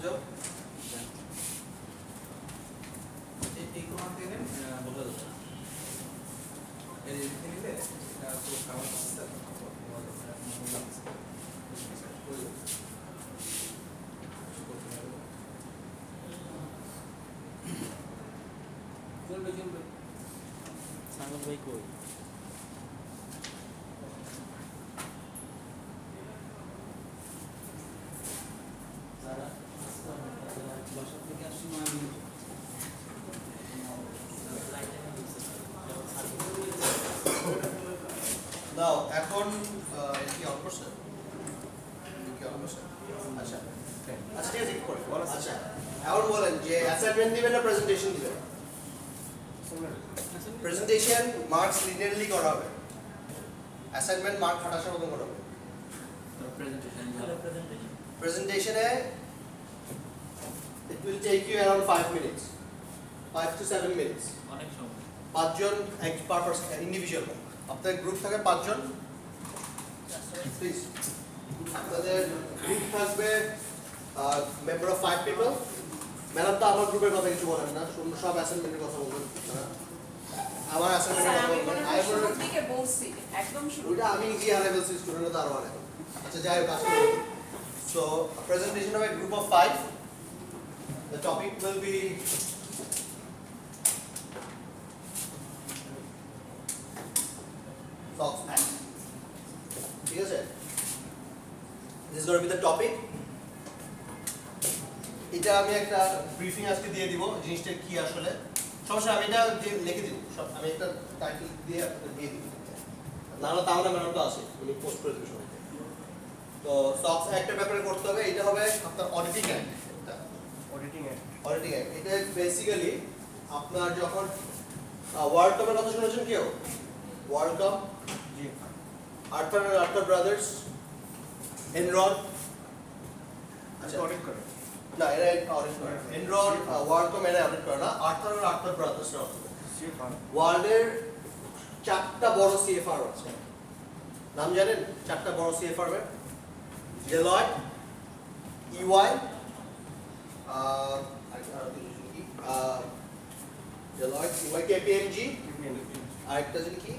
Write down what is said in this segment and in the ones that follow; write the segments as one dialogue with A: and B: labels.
A: job. এই কোন থেকে বলা যাবে না এই দিকে নিলে এটা তো কাভার করতে চলবে সাগর ভাই কই যারা বাসা থেকে আসছি আমি
B: নাও এখন কি অবস্থা আচ্ছা আচ্ছা ঠিক আছে করে আচ্ছা এখন বলেন যে অ্যাসাইনমেন্ট দিবেন না প্রেজেন্টেশন দিবেন প্রেজেন্টেশন মার্কস লিনিয়ারলি করা হবে অ্যাসাইনমেন্ট মার্ক 28 মতো করা হবে প্রেজেন্টেশনে it will take you around 5 minutes 5 to 7 minutes
A: অনেক সময়
B: পাঁচজন এক পার পারসন ইন্ডিভিজুয়াল আপনাদের গ্রুপ থাকে পাঁচজন প্লিজ আপনাদের গ্রুপ থাকবে মেম্বার অফ 5 পিপল ম্যাডাম তো আমার গ্রুপের কথা কিছু বলেন না সব অ্যাসাইনমেন্টের কথা বলবেন আমার অ্যাসাইনমেন্টের কথা বলবেন আমি শুরু থেকে বলছি একদম শুরু ওটা আমি ইজি আর লেভেল স্টুডেন্টরা আরো অনেক আচ্ছা যাই হোক আসলে so presentation of A group of 5 the topic will be SOX Act. ঠিক আছে this is going to be the topic এটা আমি একটা ব্রিফিং আজকে দিয়ে দিব জিনিসটা কি আসলে সমস্যা আমি এটা লিখে দিব সব আমি একটা টাইটেল দিয়ে আপনাদের দিয়ে দিব নাহলে তাহলে ম্যাডাম তো আছে উনি পোস্ট করে দেবে সবাইকে তো SOX Act-এর ব্যাপারে করতে হবে এটা হবে আপনার অডিটিং অ্যাক্ট অডিটিং অ্যাক্ট এটা বেসিক্যালি আপনার যখন ওয়ার্ল্ড কাপের কথা শুনেছেন কেউ ওয়ার্ল্ড কাপ জি আর্থার ব্রাদার্স এনরন আচ্ছা অডিট করে না এরা অডিট করে এনরন ওয়ার্ল্ড কাপ এরা অডিট করে না আর্থার ব্রাদার্স না ওয়ার্ল্ডের চারটা বড় সিএফআর আছে নাম জানেন চারটা বড় সিএফআর এর ডেলয়েট ইওয়াই Deloitte, EY, KPMG, আরেকটা জানি কি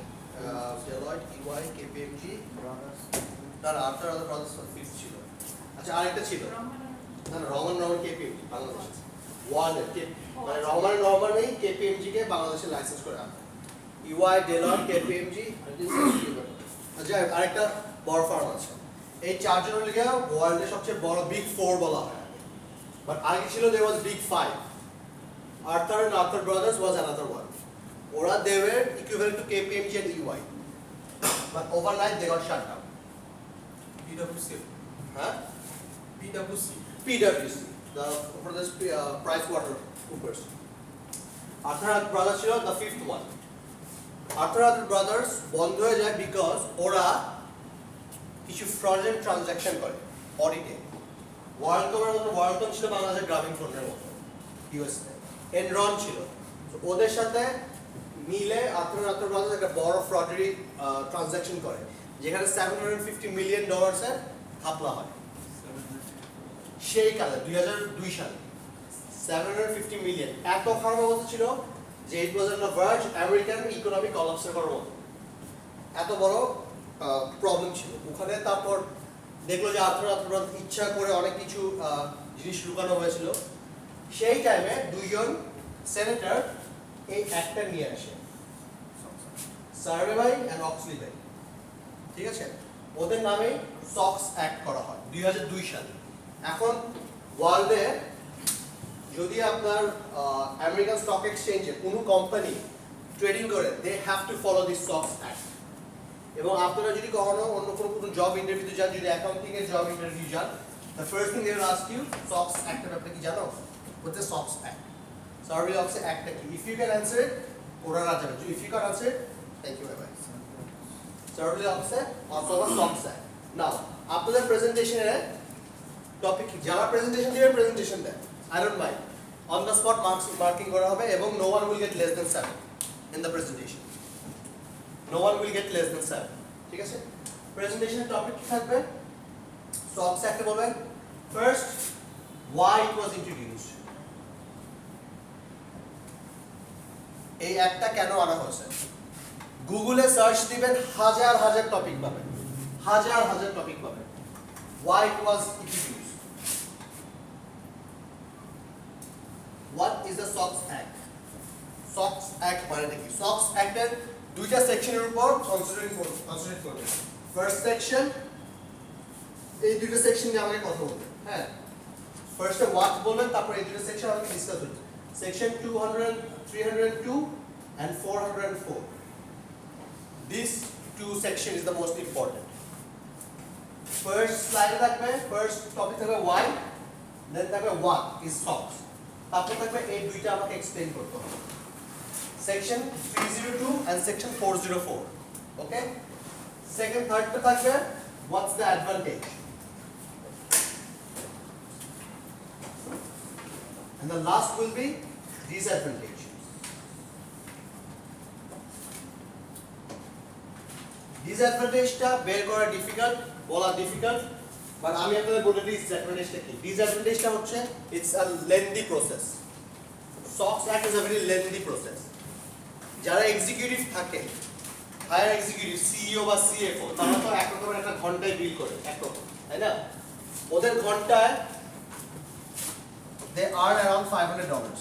B: Deloitte, EY, KPMG, না আফটার আদার ব্রাদার্স ফিফথ ছিল আচ্ছা আরেকটা ছিল না রহমান KPMG বাংলাদেশ ওয়ার্ল্ড মানে রহমান নেই KPMG কে বাংলাদেশে লাইসেন্স করে আনে EY, Deloitte, KPMG আচ্ছা আরেকটা বড় ফার্ম আছে এই চারজনের লিগে ওয়ার্ল্ডের সবচেয়ে বড় বিগ 4 বলা হয় but আগে ছিল there was big 5 Arthur brothers was another one ora they were equivalent to KPMG and EY but overnight they got shut down
A: PwC
B: huh PwC the for this price water coopers Arthur brothers ছিল the fifth one Arthur brothers বন্ধ হয়ে যায় because ওরা কিছু fraudulent transaction করে অডিটে world ছিল বাংলাদেশের গ্রামীণ ফোনের মতো ইউএস এনরন ছিল তো ওদের সাথে মিলে আর্থার ব্রাদার্স একটা বড় ফ্রডারি ট্রানজাকশন করে যেখানে $750 মিলিয়ন এর ঘাপলা হয় সেই কালে 2002 সালে 750 মিলিয়ন এত খারাপ অবস্থা ছিল যে it was on the verge American economy collapse করার মতো এত বড় প্রবলেম ছিল ওখানে তারপর দেখলো যে আর্থার ইচ্ছা করে অনেক কিছু জিনিস লুকানো হয়েছিল সেই টাইমে দুইজন সেনেটর এই অ্যাক্টটা নিয়ে আসে সার্ভে ভাই এন্ড অক্সলি ভাই ঠিক আছে ওদের নামে SOX অ্যাক্ট করা হয় 2002 সালে এখন ওয়ার্ল্ডে যদি আপনার আমেরিকান স্টক এক্সচেঞ্জে কোনো কোম্পানি ট্রেডিং করে they have to follow this SOX act এবং আপনারা যদি কখনো অন্য কোনো জব ইন্টারভিউতে যান যদি অ্যাকাউন্টিং এর জব ইন্টারভিউ যান the first thing they will ask you SOX act এর ব্যাপারে কি জানো what is SOX act survey of act কি if you can answer it ওরা না জানে if you can answer it thank you very much survey of অথবা SOX act now আপনাদের প্রেজেন্টেশনের টপিক যারা প্রেজেন্টেশন দিবে প্রেজেন্টেশন দেন I don't mind on the spot marking করা হবে এবং no one will get less than 7 in the presentation no one will get less than 7 ঠিক আছে প্রেজেন্টেশনের টপিক কি থাকবে SOX অ্যাক্টে বলবেন first why it was introduced. এই একটা কেন আনা হয়েছে? গুগলে সার্চ দিবেন হাজার হাজার টপিক পাবেন, হাজার হাজার টপিক পাবেন। why it was introduced. what is the SOX Act? SOX Act মানে কি? SOX Act এর দুইটা সেকশনের উপর কনসেন্ট্রেট করবেন। ফার্স্ট সেকশন, এই দুটো সেকশন নিয়ে আমাকে কথা বলবেন। হ্যাঁ, ফার্স্টে what বলবেন, তারপর এই দুটো সেকশন আমাকে ডিসকাস করতে। Section 200, 302 and 404. These two sections is the most important. First slide থাকবে, first topic থাকবে why, then থাকবে what is SOX, তারপর থাকবে এই দুইটা আমাকে এক্সপ্লেইন করতে হবে। Section 302 and section 404. Okay, second থার্ডটা থাকবে what's the advantage, and the last will be disadvantage. ডিসঅ্যাডভান্টেজটা বের করা ডিফিকাল্ট, বলা ডিফিকাল্ট, বাট আমি আপনাদের বলে দিই ডিসঅ্যাডভান্টেজটা কি। ডিসঅ্যাডভান্টেজটা হচ্ছে it's a lengthy process. SOX Act is a very lengthy process. যারা এক্সিকিউটিভ থাকে, হায়ার এক্সিকিউটিভ, সিইও বা সিএফও, তারা তো এক রকমের একটা ঘন্টায় বিল করে, একরকম, তাই না? ওদের ঘন্টায় they earn around $500.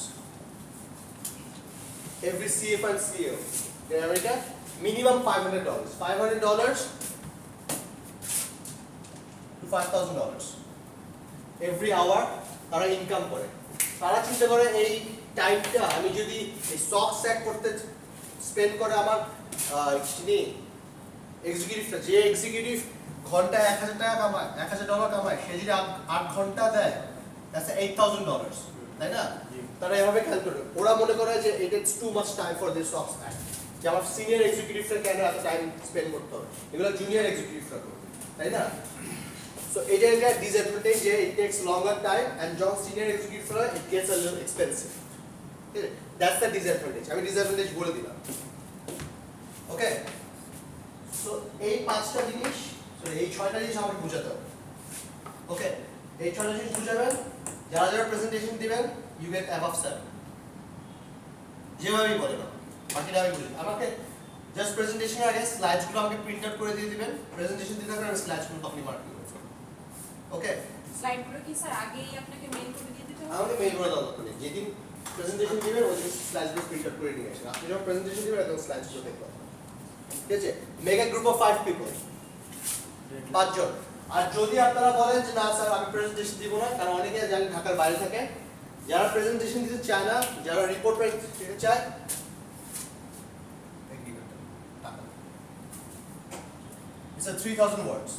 B: Every CFO and CEO in America, minimum $500. $500 to $5,000 every hour তারা ইনকাম করে। তারা চিন্তা করে এই টাইমটা আমি যদি এই SOX Act করতে স্পেন্ড করে আমার এক্সিকিউটিভটা, যে এক্সিকিউটিভ ঘন্টায় $1,000 কামায়, $1,000 কামায়, সে যদি 8 ঘন্টা দেয়, that's $8,000, তাই না? তারা এভাবে খেয়াল করে, ওরা মনে করে যে it is too much time for this SOX Act, যে আমার সিনিয়র এক্সিকিউটিভরা কেন এত টাইম স্পেন্ড করতে হবে, এগুলো জুনিয়র এক্সিকিউটিভরা করবে, তাই না? সো এটা একটা ডিসঅ্যাডভান্টেজ যে it takes longer time and যখন সিনিয়র এক্সিকিউটিভরা it gets a little expensive. That's the disadvantage. আমি ডিসঅ্যাডভান্টেজ বলে দিলাম। ওকে, সো এই পাঁচটা জিনিস, এই ছয়টা জিনিস আমাকে বোঝাতে হবে। ওকে, এই ছয়টা জিনিস বুঝাবেন, যারা যারা প্রেজেন্টেশন দিবেন you get above 7, যেভাবেই বলেন, বাকিটা আমি বলি। আমাকে জাস্ট প্রেজেন্টেশনের আগে স্লাইডসগুলো আমাকে প্রিন্ট আউট করে দিয়ে দিবেন, প্রেজেন্টেশন দিতে থাকবেন, আমি স্লাইডসগুলো তখনই মার্ক করে দেব। ওকে,
C: স্লাইডগুলো কি স্যার আগেই আপনাকে মেইল করে দিয়ে দিতে হবে?
B: আমাকে মেইল করে দাও, মানে যেদিন প্রেজেন্টেশন দিবেন ওই দিন স্লাইডসগুলো প্রিন্ট আউট করে নিয়ে আসেন। আপনি যখন প্রেজেন্টেশন দিবেন তখন স্লাইডসগুলো দেখবেন। ঠিক আছে, make a group of 5 people, 5 জন। আর যদি আপনারা বলেন যে না স্যার আমি প্রেজেন্টেশন দিব না, কারণ অনেকে জানেন ঢাকার বাইরে থাকে, যারা প্রেজেন্টেশন দিতে চায় না, যারা রিপোর্ট দিতে চায়, it's a 3,000 words,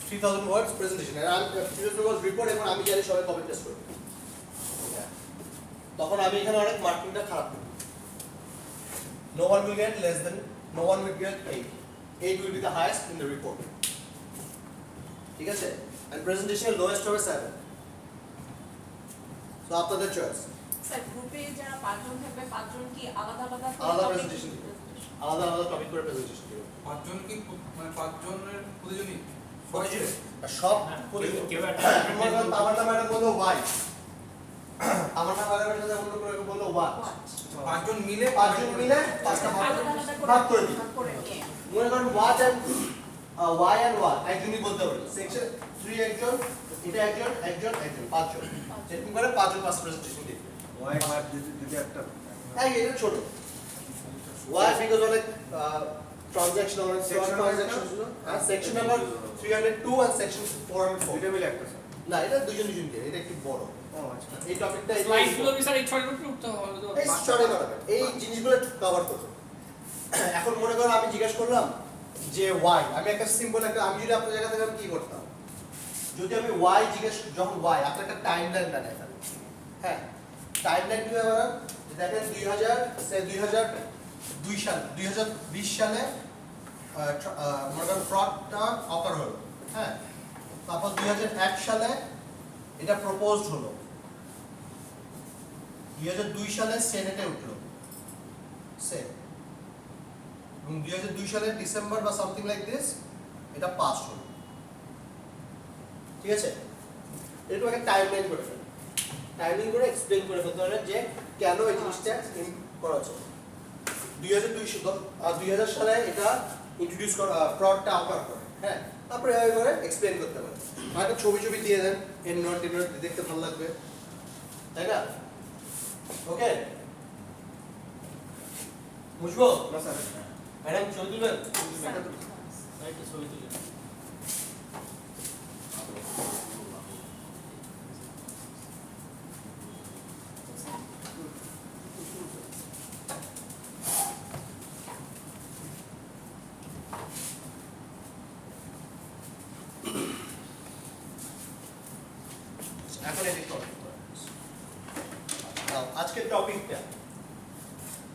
B: 3,000 words presentation, and I'm 3,000 words report, এবং আমি জানি সবাই কপি পেস্ট করবে, তখন আমি এখানে অনেক মার্কিংটা খারাপ করব। No one will get less than, no one will get 8. 8 will be the highest in the report. ঠিক আছে, and presentation lowest হবে 7. So আপনাদের চয়েস।
C: স্যার গ্রুপে যারা 5 জন থাকবে, 5 জন কি আলাদা আলাদা
B: আলাদা প্রেজেন্টেশন দিবে, আলাদা আলাদা টপিক করে প্রেজেন্টেশন দিবে।
A: 5 জন কি, মানে 5 জনের প্রতিজনই
B: সব কেউ একটা আমার নাম একটা বললো why, আমার নাম আগে একটা বললো বললো what,
A: 5 জন মিলে
B: 5টা ভাগ করে দিই। মনে করেন what and why and what একজনই বলতে পারে। সেকশন 3 একজন, এটা একজন, 5 জন, যেরকম করে 5 জন 5 প্রেজেন্টেশন দিবে।
D: why what যদি একটা
B: এটা ছোট why because অনেক ট্রানজাকশন, অনেক ট্রানজাকশন ছিল, আর সেকশন নাম্বার 302 and section 404
D: দুইটা মিলে একটা
B: না, এটা দুজন দিয়ে, এটা একটু বড়।
D: ও আচ্ছা,
B: এই টপিকটা
E: স্লাইডগুলো কি স্যার এই ছয়টার উপরে উঠতে হবে তো?
B: এই স্টাডি করাবে, এই জিনিসগুলো কভার করতে। এখন মনে করো আমি জিজ্ঞাসা করলাম যে why, আমি একটা সিম্পল একটা, আমি যদি আপনার জায়গা থেকে আমি কি করতাম, যদি আমি why জিজ্ঞেস, যখন why আপনার একটা টাইমলাইন দেন এখানে, হ্যাঁ টাইমলাইন কিভাবে বানান, দেখেন 2002 সাল, 2020 সালে মনে করেন ফ্রডটা অফার হলো, হ্যাঁ, তারপর 2001 সালে এটা প্রপোজড হলো, 2002 সালে সেনেটে উঠলো, এবং 2002 সালের ডিসেম্বর বা সামথিং লাইক দিস এটা পাস হলো। ঠিক আছে এরকম একটা টাইমলাইন করে ফেলেন টাইমিং করে এক্সপ্লেইন করে ফেলতে পারেন যে কেন এই জিনিসটা করা হচ্ছে 2000 সালে এটা ইন্ট্রোডিউস করা ফ্রডটা অফার করে হ্যাঁ তারপরে এভাবে করে এক্সপ্লেইন করতে পারেন একটা ছবি দিয়ে দেন এর নোট দেখতে ভালো লাগবে তাই না ওকে বুঝবো
D: না স্যার
B: ম্যাডাম ছবি তুলবেন
C: স্যার,
B: ছবি তুলবেন